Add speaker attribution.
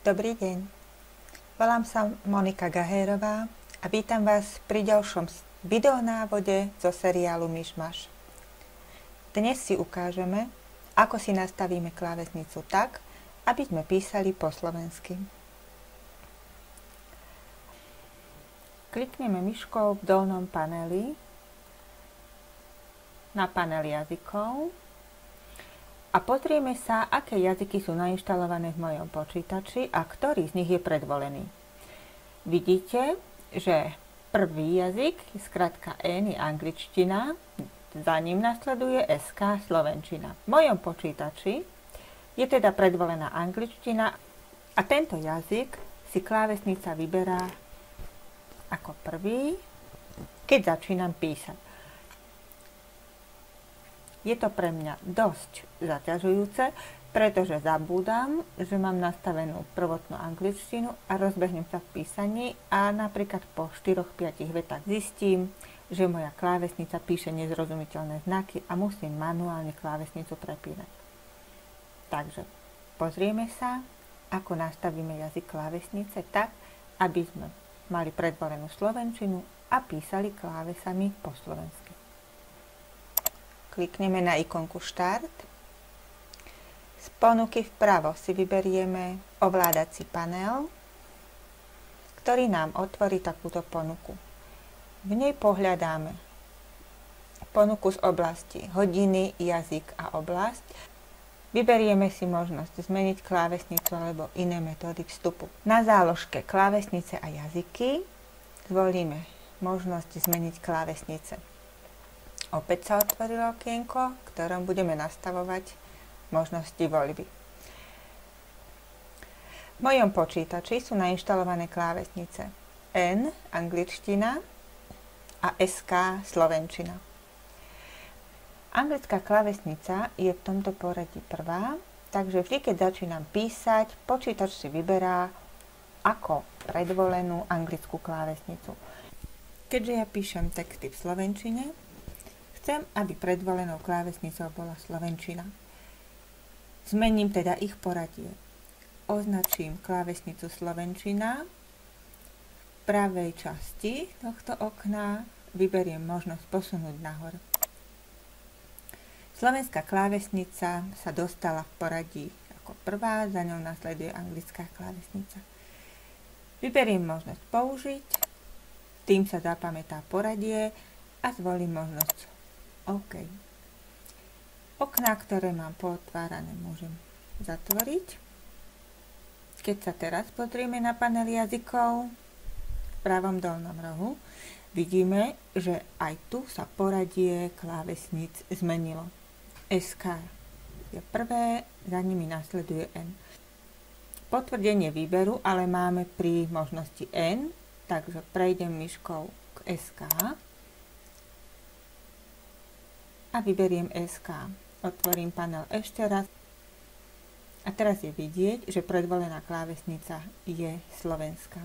Speaker 1: Dobrý deň, volám sa Monika Gahérová a vítam vás pri ďalšom videonávode zo seriálu Myšmaš. Dnes si ukážeme, ako si nastavíme klávesnicu tak, aby sme písali po slovensky. Klikneme myškou v dolnom paneli na panel jazykov a pozrieme sa, aké jazyky sú nainštalované v mojom počítači a ktorý z nich je predvolený. Vidíte, že prvý jazyk, skratka N, je angličtina, za ním nasleduje SK, slovenčina. V mojom počítači je teda predvolená angličtina a tento jazyk si klávesnica vyberá ako prvý, keď začínam písať. Je to pre mňa dosť zaťažujúce, pretože zabúdam, že mám nastavenú prvotnú angličtinu a rozbehnem sa v písaní a napríklad po 4-5 vetách zistím, že moja klávesnica píše nezrozumiteľné znaky a musím manuálne klávesnicu prepínať. Takže pozrieme sa, ako nastavíme jazyk klávesnice tak, aby sme mali predvolenú slovenčinu a písali klávesami po slovensky. Klikneme na ikonku Štart. Z ponuky vpravo si vyberieme ovládací panel, ktorý nám otvorí takúto ponuku. V nej pohľadáme ponuku z oblasti hodiny, jazyk a oblasť. Vyberieme si možnosť zmeniť klávesnicu alebo iné metódy vstupu. Na záložke klávesnice a jazyky zvolíme možnosť zmeniť klávesnice. Opäť sa otvorilo okienko, v ktorom budeme nastavovať možnosti voľby. V mojom počítači sú nainštalované klávesnice N, angličtina, a SK, slovenčina. Anglická klávesnica je v tomto poradí prvá, takže vždy, keď začínam písať, počítač si vyberá ako predvolenú anglickú klávesnicu. Keďže ja píšem texty v slovenčine, chcem, aby predvolenou klávesnicou bola slovenčina. Zmením teda ich poradie. Označím klávesnicu slovenčina. V pravej časti tohto okna vyberiem možnosť posunúť nahor. Slovenská klávesnica sa dostala v poradí ako prvá, za ňou nasleduje anglická klávesnica. Vyberiem možnosť použiť, tým sa zapamätá poradie a zvolím možnosť OK. Okná, ktoré mám pootvárané, môžem zatvoriť. Keď sa teraz pozrieme na panel jazykov v pravom dolnom rohu, vidíme, že aj tu sa poradie klávesníc zmenilo. SK je prvé, za nimi nasleduje N. Potvrdenie výberu ale máme pri možnosti N, takže prejdem myškou k SK a vyberiem SK. Otvorím panel ešte raz a teraz je vidieť, že predvolená klávesnica je slovenská.